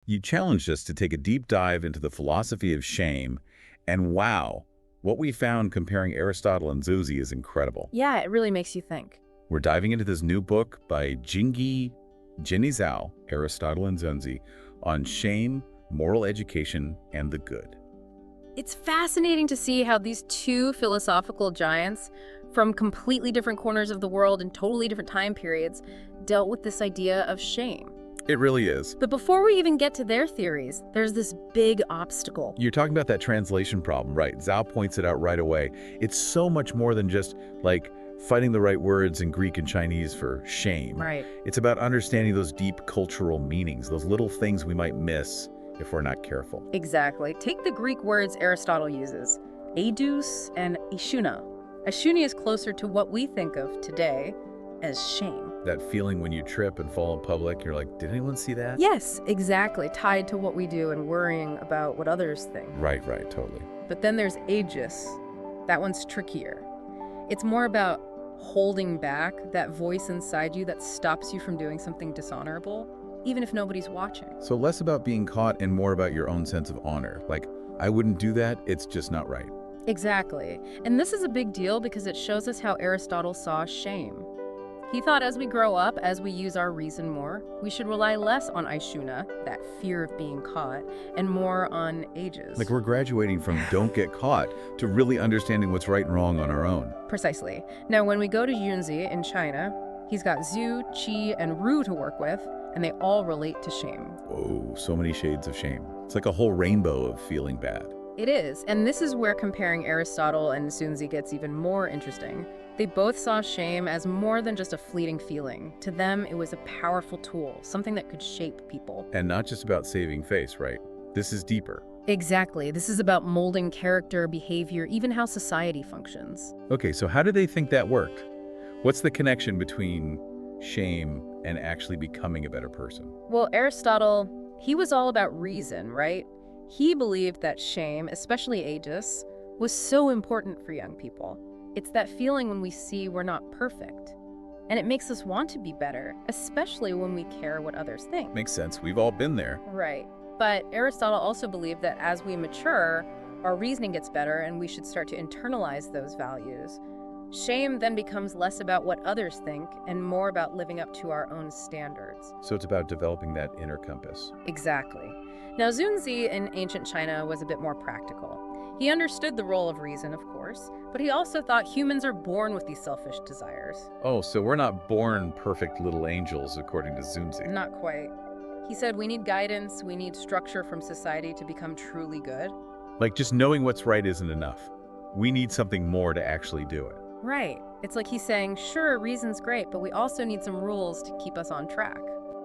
You challenged us to take a deep dive into the philosophy of shame, and wow, what we found comparing Aristotle and Xunzi is incredible. Yeah, it really makes you think. We're diving into this new book by Jingyi, Aristotle and Xunzi, on shame, moral education, and the good. It's fascinating to see how these two philosophical giants from completely different corners of the world and totally different time periods dealt with this idea of shame. It really is. But before we even get to their theories, there's this big obstacle. You're talking about that translation problem, right? Zhao points it out right away. It's so much more than just, like, finding the right words in Greek and Chinese for shame. Right. It's about understanding those deep cultural meanings, those little things we might miss if we're not careful. Exactly. Take the Greek words Aristotle uses, eidous and ishuna. Ishuna is closer to what we think of today as shame. That feeling when you trip and fall in public, you're like, did anyone see that? Yes, exactly. Tied to what we do and worrying about what others think. Right, totally. But then there's aegis. That one's trickier. It's more about holding back that voice inside you that stops you from doing something dishonorable, even if nobody's watching. So less about being caught and more about your own sense of honor. Like, I wouldn't do that, it's just not right. Exactly. And this is a big deal because it shows us how Aristotle saw shame. He thought as we grow up, as we use our reason more, we should rely less on Aishuna, that fear of being caught, and more on aegis. Like we're graduating from don't get caught to really understanding what's right and wrong on our own. Precisely. Now, when we go to Xunzi in China, he's got Zhu, Qi, and Ru to work with, and they all relate to shame. Whoa, so many shades of shame. It's like a whole rainbow of feeling bad. It is, and this is where comparing Aristotle and Xunzi gets even more interesting. They both saw shame as more than just a fleeting feeling. To them, it was a powerful tool, something that could shape people. And not just about saving face, right? This is deeper. Exactly. This is about molding character, behavior, even how society functions. Okay, so how did they think that worked? What's the connection between shame and actually becoming a better person? Well, Aristotle, he was all about reason, right? He believed that shame, especially aegis, was so important for young people. It's that feeling when we see we're not perfect. And it makes us want to be better, especially when we care what others think. Makes sense. We've all been there. Right. But Aristotle also believed that as we mature, our reasoning gets better and we should start to internalize those values. Shame then becomes less about what others think and more about living up to our own standards. So it's about developing that inner compass. Exactly. Now, Xunzi in ancient China was a bit more practical. He understood the role of reason, of course, but he also thought humans are born with these selfish desires. Oh, so we're not born perfect little angels, according to Xunzi. Not quite. He said we need guidance, we need structure from society to become truly good. Like just knowing what's right isn't enough. We need something more to actually do it. Right. It's like he's saying, sure, reason's great, but we also need some rules to keep us on track.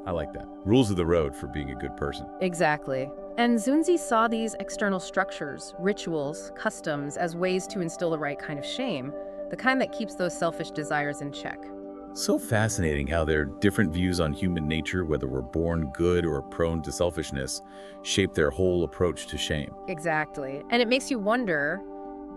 I like that. Rules of the road for being a good person. Exactly. And Xunzi saw these external structures, rituals, customs as ways to instill the right kind of shame, the kind that keeps those selfish desires in check. So fascinating how their different views on human nature, whether we're born good or prone to selfishness, shape their whole approach to shame. Exactly. And it makes you wonder,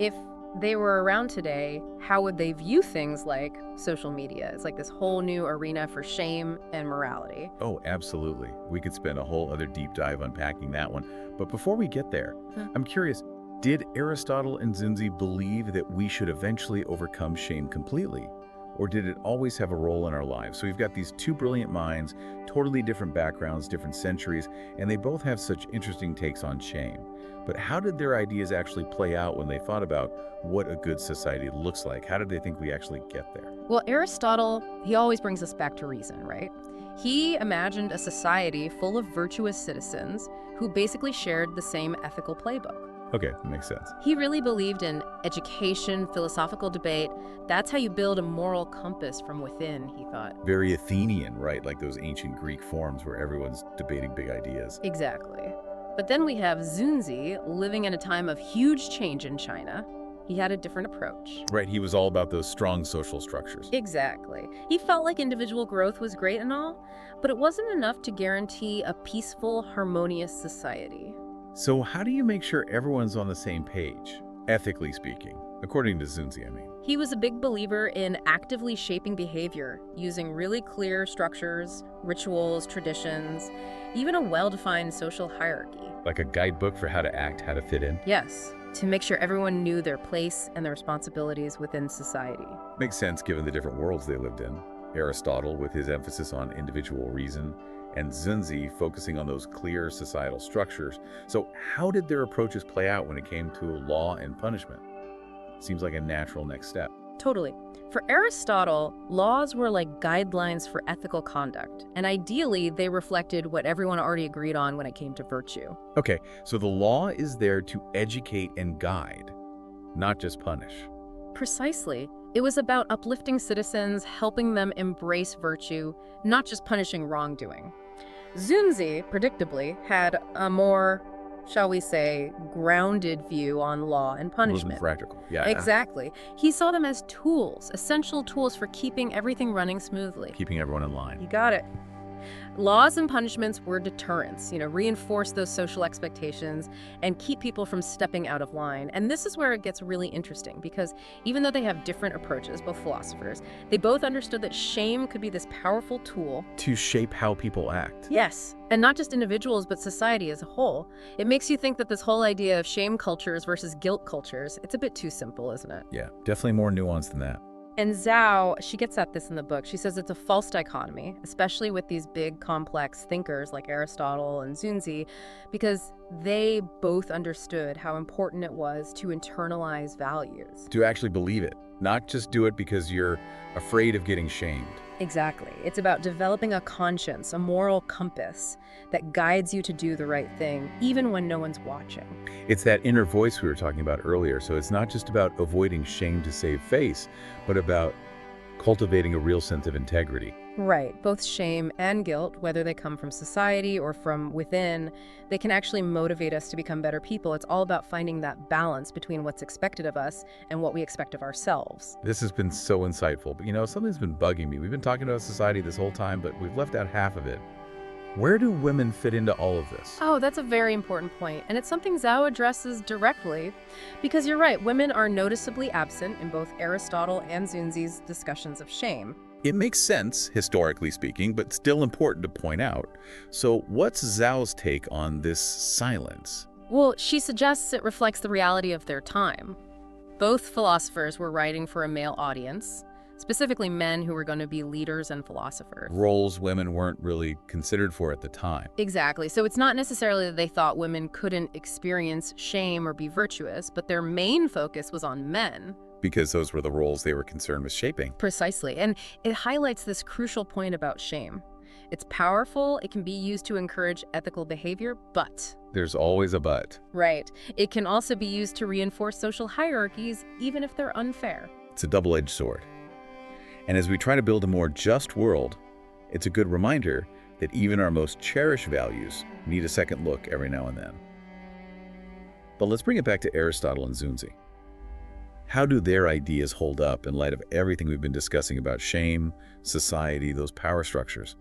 if they were around today, how would they view things like social media? It's like this whole new arena for shame and morality. Oh, absolutely. We could spend a whole other deep dive unpacking that one. But before we get there, I'm curious, did Aristotle and Xunzi believe that we should eventually overcome shame completely? Or did it always have a role in our lives? So we've got these two brilliant minds, totally different backgrounds, different centuries, and they both have such interesting takes on shame. But how did their ideas actually play out when they thought about what a good society looks like? How did they think we actually get there? Well, Aristotle, he always brings us back to reason, right? He imagined a society full of virtuous citizens who basically shared the same ethical playbook. Okay, that makes sense. He really believed in education, philosophical debate. That's how you build a moral compass from within, he thought. Very Athenian, right? Like those ancient Greek forms where everyone's debating big ideas. Exactly. But then we have Xunzi living in a time of huge change in China. He had a different approach. Right, he was all about those strong social structures. Exactly. He felt like individual growth was great and all, but it wasn't enough to guarantee a peaceful, harmonious society. So how do you make sure everyone's on the same page, ethically speaking, according to Xunzi, I mean? He was a big believer in actively shaping behavior, using really clear structures, rituals, traditions, even a well-defined social hierarchy. Like a guidebook for how to act, how to fit in? Yes, to make sure everyone knew their place and their responsibilities within society. Makes sense given the different worlds they lived in. Aristotle with his emphasis on individual reason, and Xunzi focusing on those clear societal structures. So how did their approaches play out when it came to law and punishment? Seems like a natural next step. Totally. For Aristotle, laws were like guidelines for ethical conduct, and ideally they reflected what everyone already agreed on when it came to virtue. Okay, so the law is there to educate and guide, not just punish. Precisely. It was about uplifting citizens, helping them embrace virtue, not just punishing wrongdoing. Xunzi, predictably, had a more, shall we say, grounded view on law and punishment. Practical, yeah. Exactly. He saw them as tools, essential tools for keeping everything running smoothly. Keeping everyone in line. You got it. Laws and punishments were deterrents, reinforce those social expectations and keep people from stepping out of line. And this is where it gets really interesting because even though they have different approaches, both philosophers, they both understood that shame could be this powerful tool To shape how people act. Yes, and not just individuals, but society as a whole. It makes you think that this whole idea of shame cultures versus guilt cultures, it's a bit too simple, isn't it? Yeah, definitely more nuanced than that. And Zhao, she gets at this in the book. She says it's a false dichotomy, especially with these big, complex thinkers like Aristotle and Xunzi, because they both understood how important it was to internalize values. To actually believe it, not just do it because you're afraid of getting shamed. Exactly. It's about developing a conscience, a moral compass that guides you to do the right thing, even when no one's watching. It's that inner voice we were talking about earlier, so it's not just about avoiding shame to save face, but about cultivating a real sense of integrity. Right. Both shame and guilt, whether they come from society or from within, they can actually motivate us to become better people. It's all about finding that balance between what's expected of us and what we expect of ourselves. This has been so insightful, but something's been bugging me. We've been talking about society this whole time, but we've left out half of it. Where do women fit into all of this? Oh, that's a very important point, and it's something Zhao addresses directly, because you're right, women are noticeably absent in both Aristotle and Xunzi's discussions of shame. It makes sense, historically speaking, but still important to point out. So what's Zhao's take on this silence? Well, she suggests it reflects the reality of their time. Both philosophers were writing for a male audience, specifically men who were going to be leaders and philosophers. Roles women weren't really considered for at the time. Exactly. So it's not necessarily that they thought women couldn't experience shame or be virtuous, but their main focus was on men. Because those were the roles they were concerned with shaping. Precisely. And it highlights this crucial point about shame. It's powerful, it can be used to encourage ethical behavior, but... There's always a but. Right. It can also be used to reinforce social hierarchies, even if they're unfair. It's a double-edged sword. And as we try to build a more just world, it's a good reminder that even our most cherished values need a second look every now and then. But let's bring it back to Aristotle and Xunzi. How do their ideas hold up in light of everything we've been discussing about shame, society, those power structures?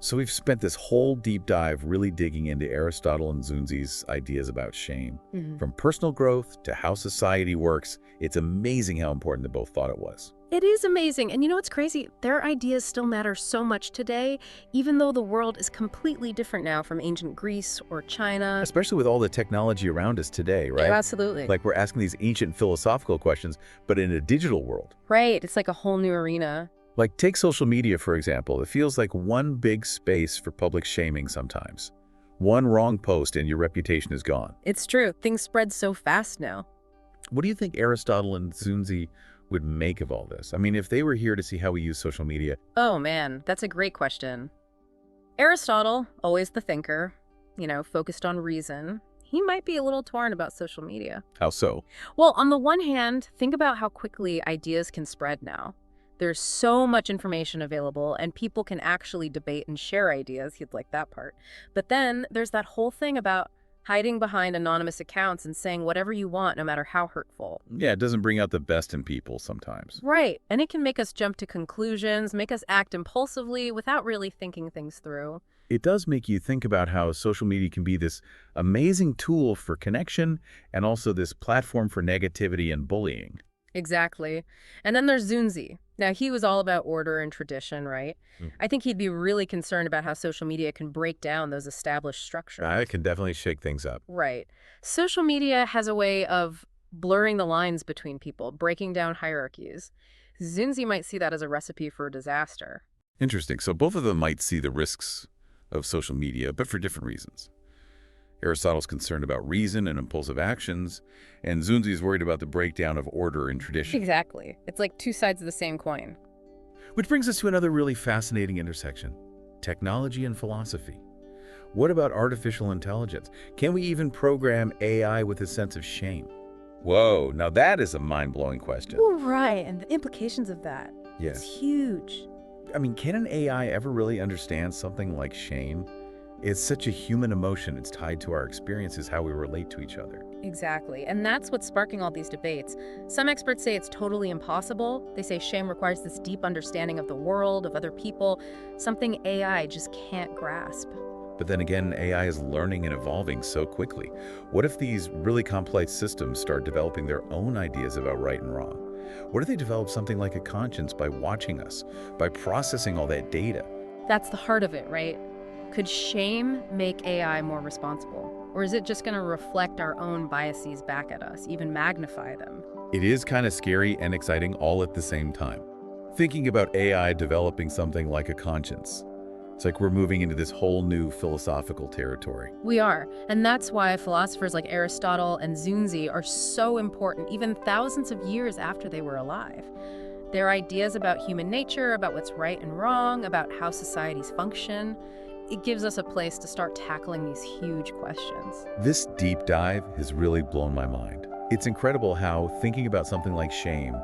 So we've spent this whole deep dive really digging into Aristotle and Xunzi's ideas about shame. From personal growth to how society works, it's amazing how important they both thought it was. It is amazing. And you know what's crazy? Their ideas still matter so much today, even though the world is completely different now from ancient Greece or China. Especially with all the technology around us today, right? Yeah, absolutely. Like we're asking these ancient philosophical questions, but in a digital world. Right. It's like a whole new arena. Like take social media, for example. It feels like one big space for public shaming sometimes. One wrong post and your reputation is gone. It's true. Things spread so fast now. What do you think Aristotle and Xunzi would make of all this? I mean, if they were here to see how we use social media. Oh man, that's a great question. Aristotle, always the thinker, focused on reason. He might be a little torn about social media. How so? Well, on the one hand, think about how quickly ideas can spread now. There's so much information available, and people can actually debate and share ideas. He'd like that part. But then there's that whole thing about hiding behind anonymous accounts and saying whatever you want, no matter how hurtful. Yeah, it doesn't bring out the best in people sometimes. Right. And it can make us jump to conclusions, make us act impulsively without really thinking things through. It does make you think about how social media can be this amazing tool for connection and also this platform for negativity and bullying. Exactly. And then there's Xunzi. Now, he was all about order and tradition, right? Mm. I think he'd be really concerned about how social media can break down those established structures. It can definitely shake things up. Right. Social media has a way of blurring the lines between people, breaking down hierarchies. Xunzi might see that as a recipe for disaster. Interesting. So both of them might see the risks of social media, but for different reasons. Aristotle's concerned about reason and impulsive actions, and Xunzi is worried about the breakdown of order and tradition. Exactly. It's like two sides of the same coin. Which brings us to another really fascinating intersection: technology and philosophy. What about artificial intelligence? Can we even program AI with a sense of shame? Whoa, now that is a mind-blowing question. Oh, right. And the implications of that. Yes. It's huge. I mean, can an AI ever really understand something like shame? It's such a human emotion. It's tied to our experiences, how we relate to each other. Exactly. And that's what's sparking all these debates. Some experts say it's totally impossible. They say shame requires this deep understanding of the world, of other people, something AI just can't grasp. But then again, AI is learning and evolving so quickly. What if these really complex systems start developing their own ideas about right and wrong? What if they develop something like a conscience by watching us, by processing all that data? That's the heart of it, right? Could shame make AI more responsible? Or is it just going to reflect our own biases back at us, even magnify them? It is kind of scary and exciting all at the same time. Thinking about AI developing something like a conscience, it's like we're moving into this whole new philosophical territory. We are. And that's why philosophers like Aristotle and Xunzi are so important, even thousands of years after they were alive. Their ideas about human nature, about what's right and wrong, about how societies function, it gives us a place to start tackling these huge questions. This deep dive has really blown my mind. It's incredible how thinking about something like shame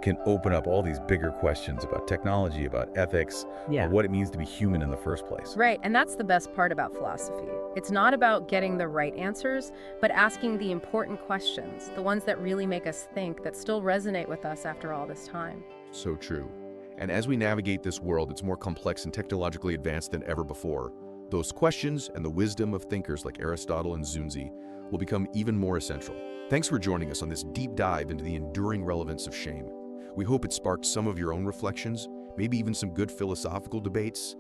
can open up all these bigger questions about technology, about ethics, about what it means to be human in the first place. Right, and that's the best part about philosophy. It's not about getting the right answers, but asking the important questions, the ones that really make us think, that still resonate with us after all this time. So true. And as we navigate this world, it's more complex and technologically advanced than ever before. Those questions and the wisdom of thinkers like Aristotle and Xunzi will become even more essential. Thanks for joining us on this deep dive into the enduring relevance of shame. We hope it sparked some of your own reflections, maybe even some good philosophical debates.